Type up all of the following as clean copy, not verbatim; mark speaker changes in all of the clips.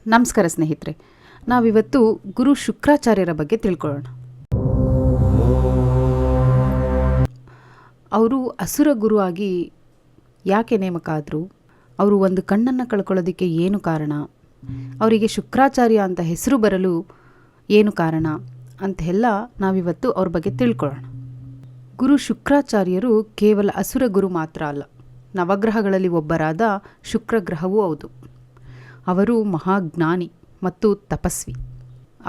Speaker 1: ನಮಸ್ಕಾರ ಸ್ನೇಹಿತರೆ, ನಾವಿವತ್ತು ಗುರು ಶುಕ್ರಾಚಾರ್ಯರ ಬಗ್ಗೆ ತಿಳ್ಕೊಳ್ಳೋಣ. ಅವರು ಅಸುರ ಗುರು ಆಗಿ ಯಾಕೆ ನೇಮಕ ಆದರು, ಅವರು ಒಂದು ಕಣ್ಣನ್ನು ಕಳ್ಕೊಳ್ಳೋದಕ್ಕೆ ಏನು ಕಾರಣ, ಅವರಿಗೆ ಶುಕ್ರಾಚಾರ್ಯ ಅಂತ ಹೆಸರು ಬರಲು ಏನು ಕಾರಣ ಅಂತೆಲ್ಲ ನಾವಿವತ್ತು ಅವ್ರ ಬಗ್ಗೆ ತಿಳ್ಕೊಳ್ಳೋಣ. ಗುರು ಶುಕ್ರಾಚಾರ್ಯರು ಕೇವಲ ಅಸುರ ಗುರು ಮಾತ್ರ ಅಲ್ಲ, ನವಗ್ರಹಗಳಲ್ಲಿ ಒಬ್ಬರಾದ ಶುಕ್ರಗ್ರಹವೂ ಹೌದು. ಅವರು ಮಹಾಜ್ಞಾನಿ ಮತ್ತು ತಪಸ್ವಿ.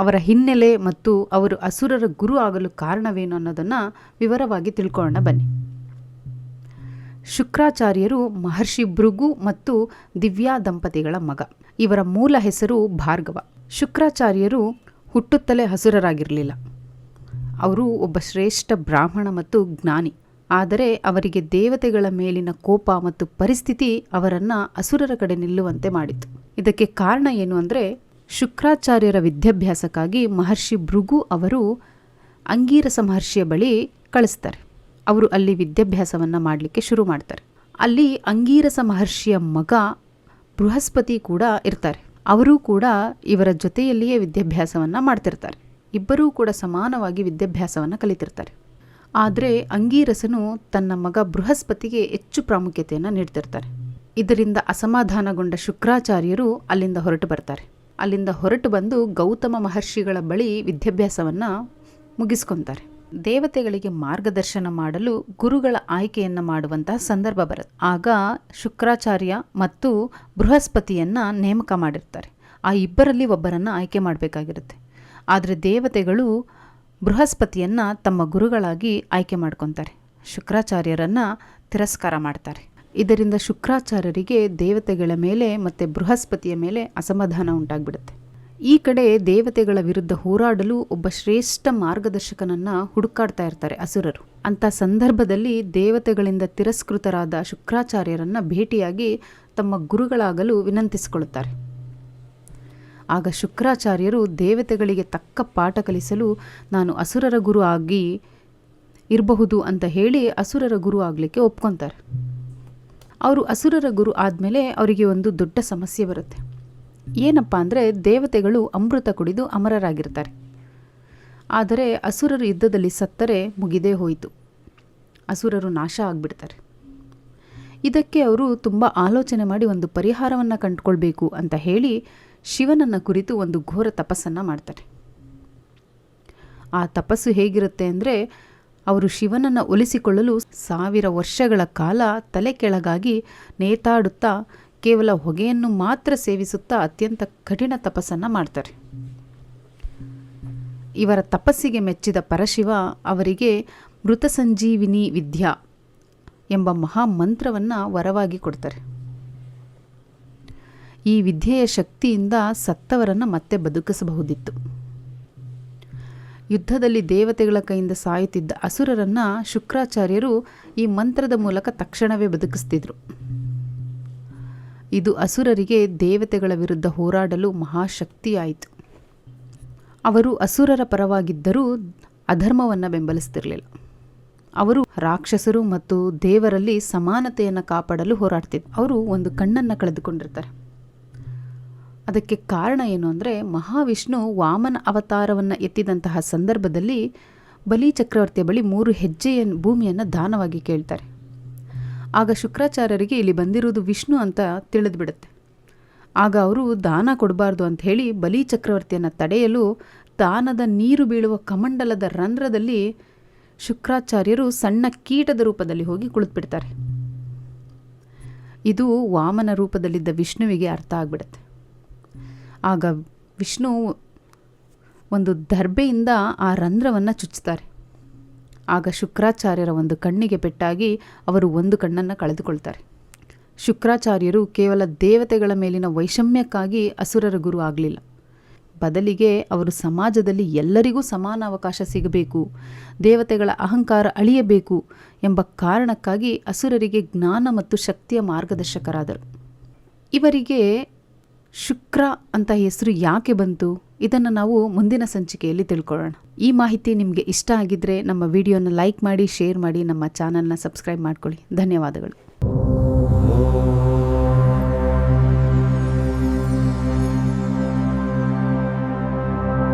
Speaker 1: ಅವರ ಹಿನ್ನೆಲೆ ಮತ್ತು ಅವರು ಅಸುರರ ಗುರು ಆಗಲು ಕಾರಣವೇನು ಅನ್ನೋದನ್ನು ವಿವರವಾಗಿ ತಿಳ್ಕೊಳ್ಳೋಣ ಬನ್ನಿ. ಶುಕ್ರಾಚಾರ್ಯರು ಮಹರ್ಷಿ ಭೃಗು ಮತ್ತು ದಿವ್ಯಾ ದಂಪತಿಗಳ ಮಗ. ಇವರ ಮೂಲ ಹೆಸರು ಭಾರ್ಗವ. ಶುಕ್ರಾಚಾರ್ಯರು ಹುಟ್ಟುತ್ತಲೇ ಅಸುರರಾಗಿರಲಿಲ್ಲ. ಅವರು ಒಬ್ಬ ಶ್ರೇಷ್ಠ ಬ್ರಾಹ್ಮಣ ಮತ್ತು ಜ್ಞಾನಿ. ಆದರೆ ಅವರಿಗೆ ದೇವತೆಗಳ ಮೇಲಿನ ಕೋಪ ಮತ್ತು ಪರಿಸ್ಥಿತಿ ಅವರನ್ನು ಅಸುರರ ಕಡೆ ನಿಲ್ಲುವಂತೆ ಮಾಡಿತು. ಇದಕ್ಕೆ ಕಾರಣ ಏನು ಅಂದರೆ, ಶುಕ್ರಾಚಾರ್ಯರ ವಿದ್ಯಾಭ್ಯಾಸಕ್ಕಾಗಿ ಮಹರ್ಷಿ ಭೃಗು ಅವರು ಅಂಗೀರಸ ಮಹರ್ಷಿಯ ಬಳಿ ಕಳಿಸ್ತಾರೆ. ಅವರು ಅಲ್ಲಿ ವಿದ್ಯಾಭ್ಯಾಸವನ್ನು ಮಾಡಲಿಕ್ಕೆ ಶುರು ಮಾಡ್ತಾರೆ. ಅಲ್ಲಿ ಅಂಗೀರಸ ಮಹರ್ಷಿಯ ಮಗ ಬೃಹಸ್ಪತಿ ಕೂಡ ಇರ್ತಾರೆ. ಅವರೂ ಕೂಡ ಇವರ ಜೊತೆಯಲ್ಲಿಯೇ ವಿದ್ಯಾಭ್ಯಾಸವನ್ನು ಮಾಡ್ತಿರ್ತಾರೆ. ಇಬ್ಬರೂ ಕೂಡ ಸಮಾನವಾಗಿ ವಿದ್ಯಾಭ್ಯಾಸವನ್ನು ಕಲಿತಿರ್ತಾರೆ. ಆದರೆ ಅಂಗೀರಸನು ತನ್ನ ಮಗ ಬೃಹಸ್ಪತಿಗೆ ಹೆಚ್ಚು ಪ್ರಾಮುಖ್ಯತೆಯನ್ನು ನೀಡ್ತಿರ್ತಾರೆ. ಇದರಿಂದ ಅಸಮಾಧಾನಗೊಂಡ ಶುಕ್ರಾಚಾರ್ಯರು ಅಲ್ಲಿಂದ ಹೊರಟು ಬರ್ತಾರೆ. ಅಲ್ಲಿಂದ ಹೊರಟು ಬಂದು ಗೌತಮ ಮಹರ್ಷಿಗಳ ಬಳಿ ವಿದ್ಯಾಭ್ಯಾಸವನ್ನು ಮುಗಿಸ್ಕೊತಾರೆ. ದೇವತೆಗಳಿಗೆ ಮಾರ್ಗದರ್ಶನ ಮಾಡಲು ಗುರುಗಳ ಆಯ್ಕೆಯನ್ನು ಮಾಡುವಂತಹ ಸಂದರ್ಭ ಬರುತ್ತೆ. ಆಗ ಶುಕ್ರಾಚಾರ್ಯ ಮತ್ತು ಬೃಹಸ್ಪತಿಯನ್ನು ನೇಮಕ ಮಾಡಿರ್ತಾರೆ. ಆ ಇಬ್ಬರಲ್ಲಿ ಒಬ್ಬರನ್ನು ಆಯ್ಕೆ ಮಾಡಬೇಕಾಗಿರುತ್ತೆ. ಆದರೆ ದೇವತೆಗಳು ಬೃಹಸ್ಪತಿಯನ್ನು ತಮ್ಮ ಗುರುಗಳಾಗಿ ಆಯ್ಕೆ ಮಾಡ್ಕೊತಾರೆ. ಶುಕ್ರಾಚಾರ್ಯರನ್ನು ತಿರಸ್ಕಾರ ಮಾಡ್ತಾರೆ. ಇದರಿಂದ ಶುಕ್ರಾಚಾರ್ಯರಿಗೆ ದೇವತೆಗಳ ಮೇಲೆ ಮತ್ತು ಬೃಹಸ್ಪತಿಯ ಮೇಲೆ ಅಸಮಾಧಾನ ಉಂಟಾಗ್ಬಿಡುತ್ತೆ. ಈ ಕಡೆ ದೇವತೆಗಳ ವಿರುದ್ಧ ಹೋರಾಡಲು ಒಬ್ಬ ಶ್ರೇಷ್ಠ ಮಾರ್ಗದರ್ಶಕನನ್ನು ಹುಡುಕಾಡ್ತಾ ಇರ್ತಾರೆ ಅಸುರರು. ಅಂಥ ಸಂದರ್ಭದಲ್ಲಿ ದೇವತೆಗಳಿಂದ ತಿರಸ್ಕೃತರಾದ ಶುಕ್ರಾಚಾರ್ಯರನ್ನು ಭೇಟಿಯಾಗಿ ತಮ್ಮ ಗುರುಗಳಾಗಲು ವಿನಂತಿಸಿಕೊಳ್ಳುತ್ತಾರೆ. ಆಗ ಶುಕ್ರಾಚಾರ್ಯರು ದೇವತೆಗಳಿಗೆ ತಕ್ಕ ಪಾಠ ಕಲಿಸಲು ನಾನು ಅಸುರರ ಗುರು ಆಗಿ ಇರಬಹುದು ಅಂತ ಹೇಳಿ ಅಸುರರ ಗುರು ಆಗಲಿಕ್ಕೆ ಒಪ್ಕೊತಾರೆ. ಅವರು ಅಸುರರ ಗುರು ಆದಮೇಲೆ ಅವರಿಗೆ ಒಂದು ದೊಡ್ಡ ಸಮಸ್ಯೆ ಬರುತ್ತೆ. ಏನಪ್ಪ ಅಂದರೆ, ದೇವತೆಗಳು ಅಮೃತ ಕುಡಿದು ಅಮರರಾಗಿರ್ತಾರೆ. ಆದರೆ ಅಸುರರು ಯುದ್ಧದಲ್ಲಿ ಸತ್ತರೆ ಮುಗಿದೇ ಹೋಯಿತು, ಅಸುರರು ನಾಶ ಆಗಿಬಿಡ್ತಾರೆ. ಇದಕ್ಕೆ ಅವರು ತುಂಬ ಆಲೋಚನೆ ಮಾಡಿ ಒಂದು ಪರಿಹಾರವನ್ನು ಕಂಡುಕೊಳ್ಬೇಕು ಅಂತ ಹೇಳಿ ಶಿವನನ್ನು ಕುರಿತು ಒಂದು ಘೋರ ತಪಸ್ಸನ್ನು ಮಾಡ್ತಾರೆ. ಆ ತಪಸ್ಸು ಹೇಗಿರುತ್ತೆ ಅಂದರೆ, ಅವರು ಶಿವನನ್ನು ಒಲಿಸಿಕೊಳ್ಳಲು 1000 ವರ್ಷಗಳ ಕಾಲ ತಲೆ ಕೆಳಗಾಗಿ ನೇತಾಡುತ್ತಾ ಕೇವಲ ಹೊಗೆಯನ್ನು ಮಾತ್ರ ಸೇವಿಸುತ್ತಾ ಅತ್ಯಂತ ಕಠಿಣ ತಪಸ್ಸನ್ನು ಮಾಡ್ತಾರೆ. ಇವರ ತಪಸ್ಸಿಗೆ ಮೆಚ್ಚಿದ ಪರಶಿವ ಅವರಿಗೆ ಮೃತ ಸಂಜೀವಿನಿ ವಿದ್ಯಾ ಎಂಬ ಮಹಾಮಂತ್ರವನ್ನು ವರವಾಗಿ ಕೊಡ್ತಾರೆ. ಈ ವಿದ್ಯೆಯ ಶಕ್ತಿಯಿಂದ ಸತ್ತವರನ್ನು ಮತ್ತೆ ಬದುಕಿಸಬಹುದಿತ್ತು. ಯುದ್ಧದಲ್ಲಿ ದೇವತೆಗಳ ಕೈಯಿಂದ ಸಾಯುತ್ತಿದ್ದ ಅಸುರರನ್ನು ಶುಕ್ರಾಚಾರ್ಯರು ಈ ಮಂತ್ರದ ಮೂಲಕ ತಕ್ಷಣವೇ ಬದುಕಿಸ್ತಿದ್ರು. ಇದು ಅಸುರರಿಗೆ ದೇವತೆಗಳ ವಿರುದ್ಧ ಹೋರಾಡಲು ಮಹಾಶಕ್ತಿಯಾಯಿತು. ಅವರು ಅಸುರರ ಪರವಾಗಿದ್ದರೂ ಅಧರ್ಮವನ್ನು ಬೆಂಬಲಿಸ್ತಿರಲಿಲ್ಲ. ಅವರು ರಾಕ್ಷಸರು ಮತ್ತು ದೇವರಲ್ಲಿ ಸಮಾನತೆಯನ್ನು ಕಾಪಾಡಲು ಹೋರಾಡ್ತಿದ್ರು. ಅವರು ಒಂದು ಕಣ್ಣನ್ನು ಕಳೆದುಕೊಂಡಿರ್ತಾರೆ. ಅದಕ್ಕೆ ಕಾರಣ ಏನು ಅಂದರೆ, ಮಹಾವಿಷ್ಣು ವಾಮನ ಅವತಾರವನ್ನು ಎತ್ತಿದಂತಹ ಸಂದರ್ಭದಲ್ಲಿ ಬಲಿ ಚಕ್ರವರ್ತಿಯ ಬಳಿ 3 ಹೆಜ್ಜೆಯ ಭೂಮಿಯನ್ನು ದಾನವಾಗಿ ಕೇಳ್ತಾರೆ. ಆಗ ಶುಕ್ರಾಚಾರ್ಯರಿಗೆ ಇಲ್ಲಿ ಬಂದಿರುವುದು ವಿಷ್ಣು ಅಂತ ತಿಳಿದುಬಿಡುತ್ತೆ. ಆಗ ಅವರು ದಾನ ಕೊಡಬಾರ್ದು ಅಂತ ಹೇಳಿ ಬಲಿ ಚಕ್ರವರ್ತಿಯನ್ನು ತಡೆಯಲು ದಾನದ ನೀರು ಬೀಳುವ ಕಮಂಡಲದ ರಂಧ್ರದಲ್ಲಿ ಶುಕ್ರಾಚಾರ್ಯರು ಸಣ್ಣ ಕೀಟದ ರೂಪದಲ್ಲಿ ಹೋಗಿ ಕುಳಿತುಬಿಡ್ತಾರೆ. ಇದು ವಾಮನ ರೂಪದಲ್ಲಿದ್ದ ವಿಷ್ಣುವಿಗೆ ಅರ್ಥ ಆಗಿಬಿಡುತ್ತೆ. ಆಗ ವಿಷ್ಣು ಒಂದು ದರ್ಬೆಯಿಂದ ಆ ರಂಧ್ರವನ್ನು ಚುಚ್ಚುತ್ತಾರೆ. ಆಗ ಶುಕ್ರಾಚಾರ್ಯರ ಒಂದು ಕಣ್ಣಿಗೆ ಪೆಟ್ಟಾಗಿ ಅವರು ಒಂದು ಕಣ್ಣನ್ನು ಕಳೆದುಕೊಳ್ತಾರೆ. ಶುಕ್ರಾಚಾರ್ಯರು ಕೇವಲ ದೇವತೆಗಳ ಮೇಲಿನ ವೈಷಮ್ಯಕ್ಕಾಗಿ ಅಸುರರ ಗುರು ಆಗಲಿಲ್ಲ. ಬದಲಿಗೆ ಅವರು ಸಮಾಜದಲ್ಲಿ ಎಲ್ಲರಿಗೂ ಸಮಾನ ಅವಕಾಶ ಸಿಗಬೇಕು, ದೇವತೆಗಳ ಅಹಂಕಾರ ಅಳಿಯಬೇಕು ಎಂಬ ಕಾರಣಕ್ಕಾಗಿ ಅಸುರರಿಗೆ ಜ್ಞಾನ ಮತ್ತು ಶಕ್ತಿಯ ಮಾರ್ಗದರ್ಶಕರಾದರು. ಇವರಿಗೆ ಶುಕ್ರ ಅಂತ ಹೆಸರು ಯಾಕೆ ಬಂತು, ಇದನ್ನು ನಾವು ಮುಂದಿನ ಸಂಚಿಕೆಯಲ್ಲಿ ತಿಳ್ಕೊಳ್ಳೋಣ. ಈ ಮಾಹಿತಿ ನಿಮಗೆ ಇಷ್ಟ ಆಗಿದ್ದರೆ ನಮ್ಮ ವಿಡಿಯೋನ ಲೈಕ್ ಮಾಡಿ, ಶೇರ್ ಮಾಡಿ, ನಮ್ಮ ಚಾನಲ್ನ ಸಬ್ಸ್ಕ್ರೈಬ್ ಮಾಡ್ಕೊಳ್ಳಿ. ಧನ್ಯವಾದಗಳು.